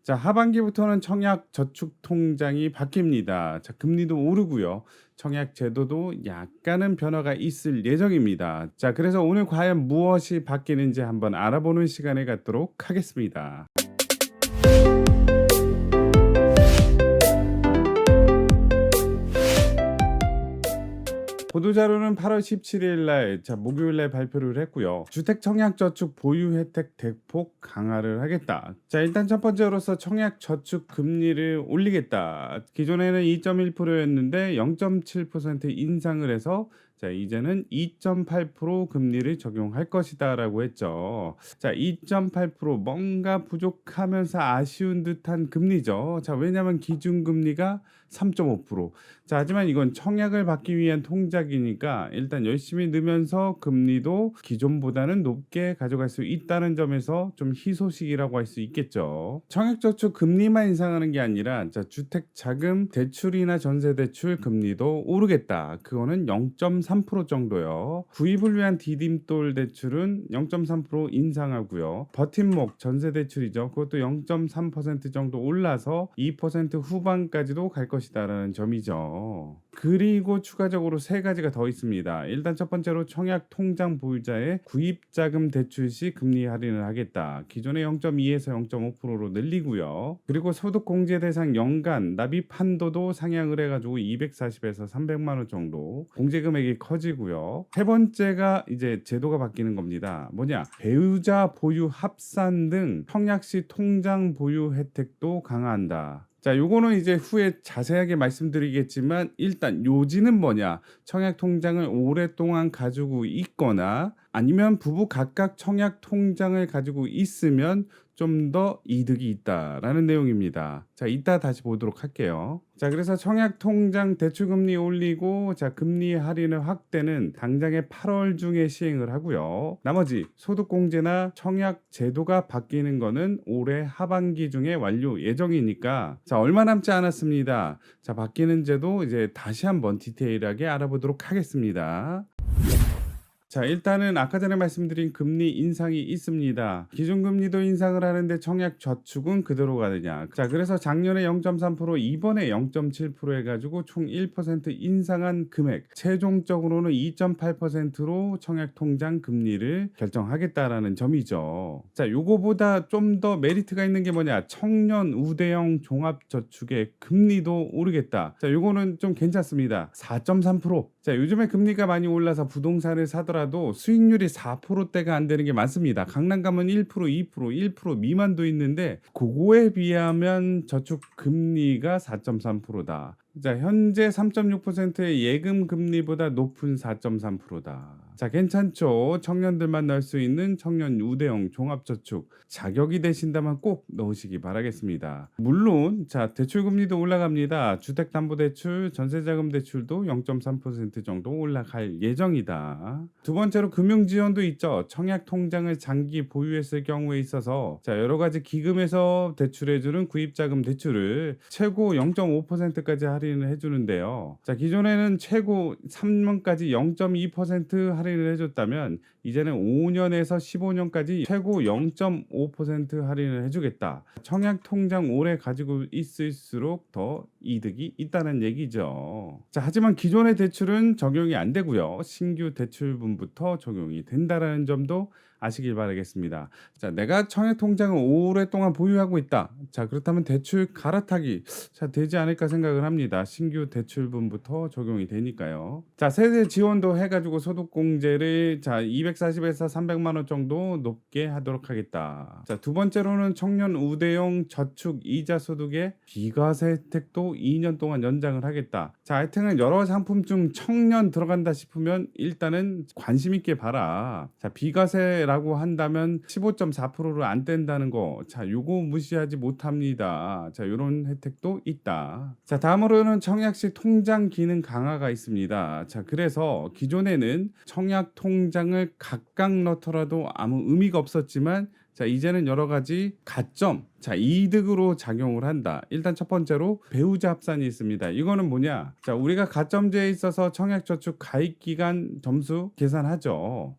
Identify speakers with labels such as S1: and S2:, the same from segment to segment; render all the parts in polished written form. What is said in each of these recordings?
S1: 자, 하반기부터는 청약 저축 통장이 바뀝니다. 자, 금리도 오르고요. 청약 제도도 약간은 변화가 있을 예정입니다. 자, 그래서 오늘 과연 무엇이 바뀌는지 한번 알아보는 시간을 갖도록 하겠습니다. 보도자료는 8월 17일 날, 목요일 날 발표를 했고요. 주택 청약 저축 보유 혜택 대폭 강화를 하겠다. 자, 일단 첫 번째로서 청약 저축 금리를 올리겠다. 기존에는 2.1%였는데 0.7% 인상을 해서 자, 이제는 2.8% 금리를 적용할 것이다라고 했죠. 자, 2.8% 뭔가 부족하면서 아쉬운 듯한 금리죠. 자, 왜냐하면 기준금리가 3.5%. 자, 하지만 이건 청약을 받기 위한 통장이니까 일단 열심히 넣으면서 금리도 기존보다는 높게 가져갈 수 있다는 점에서 좀 희소식이라고 할 수 있겠죠. 청약저축 금리만 인상하는 게 아니라 자, 주택자금 대출이나 전세대출 금리도 오르겠다. 그거는 0.3% 정도요. 구입을 위한 디딤돌 대출은 0.3% 인상하고요. 버팀목 전세대출이죠. 그것도 0.3% 정도 올라서 2% 후반까지도 갈 것이다라는 점이죠. 그리고 추가적으로 세 가지가 더 있습니다. 일단 첫 번째로 청약 통장 보유자의 구입자금 대출 시 금리 할인을 하겠다. 기존의 0.2에서 0.5%로 늘리고요. 그리고 소득공제 대상 연간 납입 한도도 상향을 해가지고 240에서 300만 원 정도 공제 금액이 커지고요. 세 번째가 이제 제도가 바뀌는 겁니다. 뭐냐? 배우자 보유 합산 등 청약 시 통장 보유 혜택도 강화한다. 자, 요거는 이제 후에 자세하게 말씀드리겠지만 일단 요지는 뭐냐? 청약 통장을 오랫동안 가지고 있거나 아니면 부부 각각 청약 통장을 가지고 있으면 좀 더 이득이 있다라는 내용입니다. 자, 이따 다시 보도록 할게요. 자, 그래서 청약 통장 대출 금리 올리고 자, 금리 할인을 확대는 당장에 8월 중에 시행을 하고요. 나머지 소득공제나 청약 제도가 바뀌는 거는 올해 하반기 중에 완료 예정이니까 자, 얼마 남지 않았습니다. 자, 바뀌는 제도 이제 다시 한번 디테일하게 알아보도록 하겠습니다. 자, 일단은 아까 전에 말씀드린 금리 인상이 있습니다. 기준금리도 인상을 하는데 청약 저축은 그대로 가느냐. 자, 그래서 작년에 0.3%, 이번에 0.7% 해가지고 총 1% 인상한 금액, 최종적으로는 2.8%로 청약 통장 금리를 결정하겠다라는 점이죠. 자, 요거보다 좀 더 메리트가 있는 게 뭐냐. 청년 우대형 종합저축의 금리도 오르겠다. 자, 요거는 좀 괜찮습니다. 4.3%. 자, 요즘에 금리가 많이 올라서 부동산을 사더라도 수익률이 4%대가 안 되는 게 많습니다. 강남 가면 1%, 2%, 1% 미만도 있는데 그거에 비하면 저축 금리가 4.3%다. 자, 현재 3.6%의 예금 금리보다 높은 4.3%다. 자, 괜찮죠? 청년들만 넣을 수 있는 청년 우대형 종합저축 자격이 되신다면 꼭 넣으시기 바라겠습니다. 물론 자, 대출 금리도 올라갑니다. 주택담보대출, 전세자금 대출도 0.3% 정도 올라갈 예정이다. 두 번째로 금융지원도 있죠. 청약 통장을 장기 보유했을 경우에 있어서 자, 여러 가지 기금에서 대출해주는 구입자금 대출을 최고 0.5%까지 할인을 해주는데요. 자, 기존에는 최고 3년까지 0.2% 할인을 해줬다면 이제는 5년에서 15년까지 최고 0.5% 할인을 해주겠다. 청약 통장 오래 가지고 있을수록 더 이득이 있다는 얘기죠. 자, 하지만 기존의 대출은 적용이 안 되고요. 신규 대출분부터 적용이 된다라는 점도 아시길 바라겠습니다. 자, 내가 청약 통장을 오랫동안 보유하고 있다. 자, 그렇다면 대출 갈아타기 자, 되지 않을까 생각을 합니다. 신규 대출분부터 적용이 되니까요. 자, 세대 지원도 해가지고 소득공제를 자, 240에서 300만 원 정도 높게 하도록 하겠다. 자, 두 번째로는 청년 우대형 저축 이자 소득의 비과세 혜택도 2년 동안 연장을 하겠다. 자, 하여튼 여러 상품 중 청년 들어간다 싶으면 일단은 관심 있게 봐라. 자, 비과세라고 한다면 15.4%를 안 뗀다는 거. 자, 요거 무시하지 못합니다. 자, 요런 혜택도 있다. 자, 다음으로는 청약 시 통장 기능 강화가 있습니다. 자, 그래서 기존에는 청약 통장을 각각 넣더라도 아무 의미가 없었지만 자, 이제는 여러 가지 가점, 자, 이득으로 작용을 한다. 일단 첫 번째로 배우자 합산이 있습니다. 이거는 뭐냐? 자, 우리가 가점제에 있어서 청약저축 가입기간 점수 계산하죠.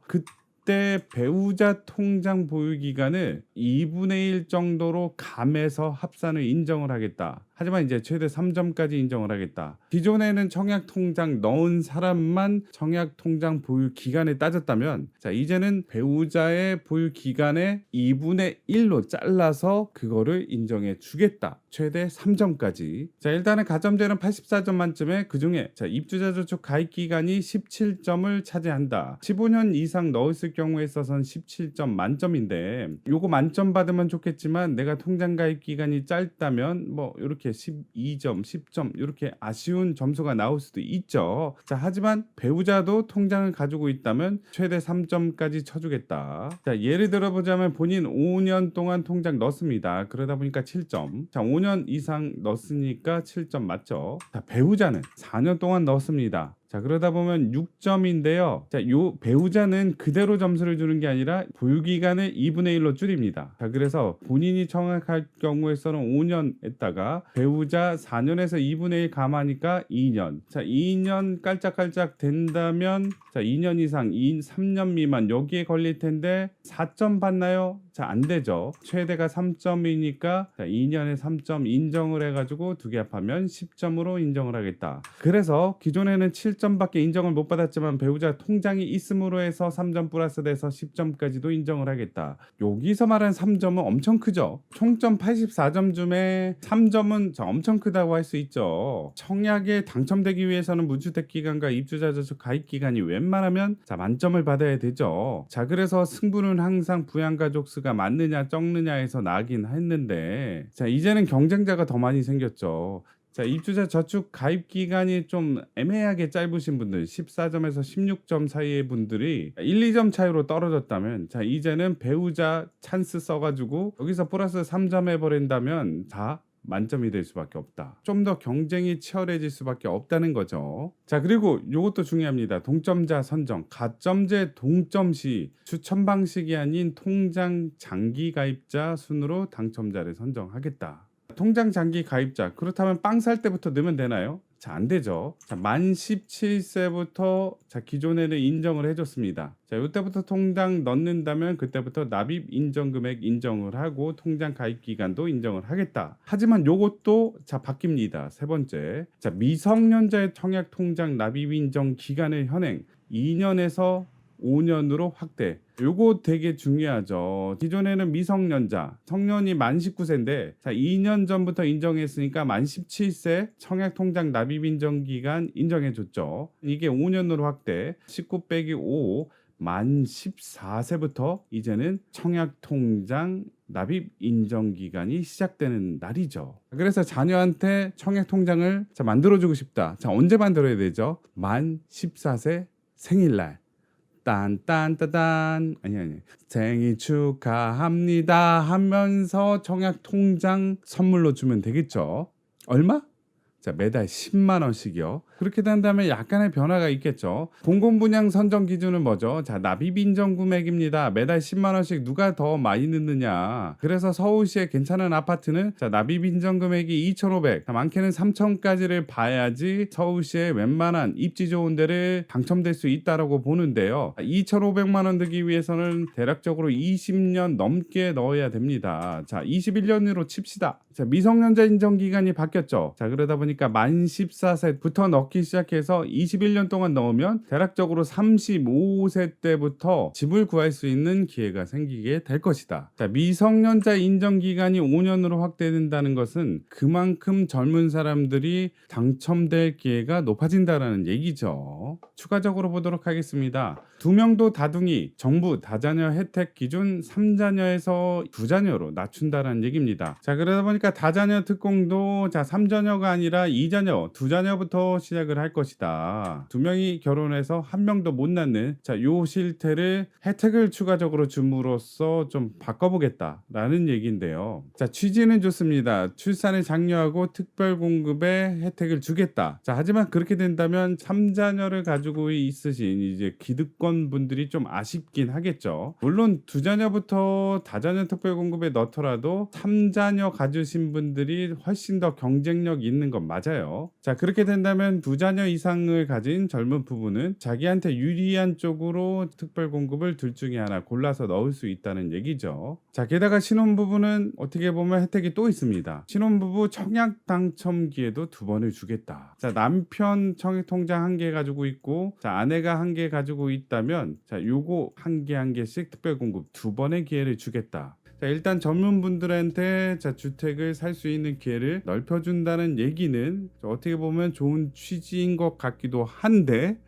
S1: 이때 배우자 통장 보유 기간을 2분의 1 정도로 감해서 합산을 인정을 하겠다. 하지만 이제 최대 3점까지 인정을 하겠다. 기존에는 청약 통장 넣은 사람만 청약 통장 보유 기간에 따졌다면, 자 이제는 배우자의 보유 기간의 2분의 1로 잘라서 그거를 인정해 주겠다. 최대 3점까지. 자 일단은 가점제는 84점 만점에 그중에 자 입주자 저축 가입 기간이 17점을 차지한다. 15년 이상 넣었을 경우에 있어서는 17점 만점인데, 요거 만점 받으면 좋겠지만 내가 통장 가입 기간이 짧다면 뭐 이렇게 12점, 10점 이렇게 아쉬운 점수가 나올 수도 있죠. 자 하지만 배우자도 통장을 가지고 있다면 최대 3점까지 쳐주겠다. 자 예를 들어보자면 본인 5년 동안 통장 넣습니다. 그러다 보니까 7점. 자 5년 이상 넣었으니까 7점 맞죠. 자 배우자는 4년 동안 넣었습니다. 자 그러다 보면 6점인데요. 자 요 배우자는 그대로 점수를 주는 게 아니라 보유 기간을 2분의 1로 줄입니다. 자 그래서 본인이 청약할 경우에서는 5년 했다가 배우자 4년에서 2분의 1 감하니까 2년. 자 2년 깔짝깔짝 된다면 자 2년 이상 3년 미만 여기에 걸릴 텐데 4점 받나요? 자 안 되죠. 최대가 3점이니까 자 2년에 3점 인정을 해가지고 두 개 합하면 10점으로 인정을 하겠다. 그래서 기존에는 7점밖에 인정을 못 받았지만 배우자 통장이 있음으로 해서 3점 플러스 돼서 10점까지도 인정을 하겠다. 여기서 말하는 3점은 엄청 크죠. 총점 84점 중에 3점은 엄청 크다고 할 수 있죠. 청약에 당첨되기 위해서는 무주택 기간과 입주자 저축 가입 기간이 웬만하면 자 만점을 받아야 되죠. 자 그래서 승부는 항상 부양가족 수가 많느냐 적느냐에서 나긴 했는데, 자 이제는 경쟁자가 더 많이 생겼죠. 자 입주자 저축 가입 기간이 좀 애매하게 짧으신 분들 14점에서 16점 사이의 분들이 1, 2점 차이로 떨어졌다면, 자 이제는 배우자 찬스 써가지고 여기서 플러스 3점 해버린다면 다 만점이 될 수밖에 없다. 좀 더 경쟁이 치열해질 수밖에 없다는 거죠. 자 그리고 이것도 중요합니다. 동점자 선정. 가점제 동점 시 추천 방식이 아닌 통장 장기 가입자 순으로 당첨자를 선정하겠다. 통장 장기 가입자 그렇다면 빵 살 때부터 넣으면 되나요? 자, 안 되죠. 자, 만 17세부터 자, 기존에는 인정을 해줬습니다. 자, 이때부터 통장 넣는다면 그때부터 납입 인정 금액 인정을 하고 통장 가입 기간도 인정을 하겠다. 하지만 요것도 자, 바뀝니다. 세 번째. 자, 미성년자의 청약 통장 납입 인정 기간의 현행 2년에서 5년으로 확대. 요거 되게 중요하죠. 기존에는 미성년자, 성년이 만 19세인데 자 2년 전부터 인정했으니까 만 17세 청약 통장 납입 인정 기간 인정해줬죠. 이게 5년으로 확대. 19 빼기 5 만 14세부터 이제는 청약 통장 납입 인정 기간이 시작되는 날이죠. 그래서 자녀한테 청약 통장을 자 만들어주고 싶다. 자 언제 만들어야 되죠? 만 14세 생일날. 딴딴따단 아니 생일 축하합니다 하면서 청약 통장 선물로 주면 되겠죠. 얼마? 자 매달 10만 원씩이요. 그렇게 된다면 약간의 변화가 있겠죠. 공공분양 선정 기준은 뭐죠? 자 납입 인정 금액입니다. 매달 10만 원씩 누가 더 많이 넣느냐. 그래서 서울시의 괜찮은 아파트는 자 납입 인정 금액이 2,500, 많게는 3,000까지를 봐야지 서울시의 웬만한 입지 좋은 데를 당첨될 수 있다라고 보는데요. 2,500만 원 들기 위해서는 대략적으로 20년 넘게 넣어야 됩니다. 자 21년으로 칩시다. 자 미성년자 인정 기간이 바뀌었죠. 자 그러다 보니까 만 14세부터 넣기 시작해서 21년 동안 넣으면 대략적으로 35세 때부터 집을 구할 수 있는 기회가 생기게 될 것이다. 자, 미성년자 인정 기간이 5년으로 확대된다는 것은 그만큼 젊은 사람들이 당첨될 기회가 높아진다는 얘기죠. 추가적으로 보도록 하겠습니다. 2명도 다둥이 정부 다자녀 혜택 기준 3자녀에서 2자녀로 낮춘다는 얘기입니다. 자 그러다 보니까 다자녀 특공도 자 3자녀가 아니라 2자녀 2자녀부터 시작을 할 것이다. 2명이 결혼해서 1명도 못 낳는 자 요 실태를 혜택을 추가적으로 줌으로써 좀 바꿔보겠다라는 얘기인데요. 자 취지는 좋습니다. 출산을 장려하고 특별 공급에 혜택을 주겠다. 자 하지만 그렇게 된다면 3자녀를 가지고 있으신 이제 기득권 분들이 좀 아쉽긴 하겠죠. 물론 2자녀부터 다자녀 특별 공급에 넣더라도 3자녀 가지신 분들이 훨씬 더 경쟁력 있는 건 맞아요. 자 그렇게 된다면 두 자녀 이상을 가진 젊은 부부는 자기한테 유리한 쪽으로 특별 공급을 둘 중에 하나 골라서 넣을 수 있다는 얘기죠. 자, 게다가 신혼부부는 어떻게 보면 혜택이 또 있습니다. 신혼부부 청약 당첨 기회도 2번을 주겠다. 자, 남편 청약 통장 1개 가지고 있고, 자, 아내가 1개 가지고 있다면, 자, 요거 1개씩 특별 공급 2번의 기회를 주겠다. 자, 일단 젊은 분들한테 자, 주택을 살 수 있는 기회를 넓혀준다는 얘기는 어떻게 보면 좋은 취지인 것 같기도 한데,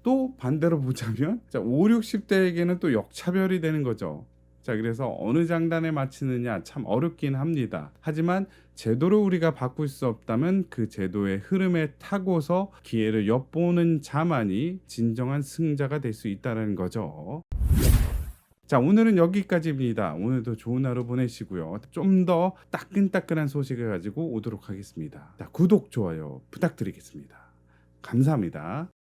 S1: 또 반대로 보자면 자, 5, 60대에게는 또 역차별이 되는 거죠. 자, 그래서 어느 장단에 맞추느냐 참 어렵긴 합니다. 하지만 제도를 우리가 바꿀 수 없다면 그 제도의 흐름에 타고서 기회를 엿보는 자만이 진정한 승자가 될 수 있다는 거죠. 자, 오늘은 여기까지입니다. 오늘도 좋은 하루 보내시고요. 좀 더 따끈따끈한 소식을 가지고 오도록 하겠습니다. 자, 구독, 좋아요 부탁드리겠습니다. 감사합니다.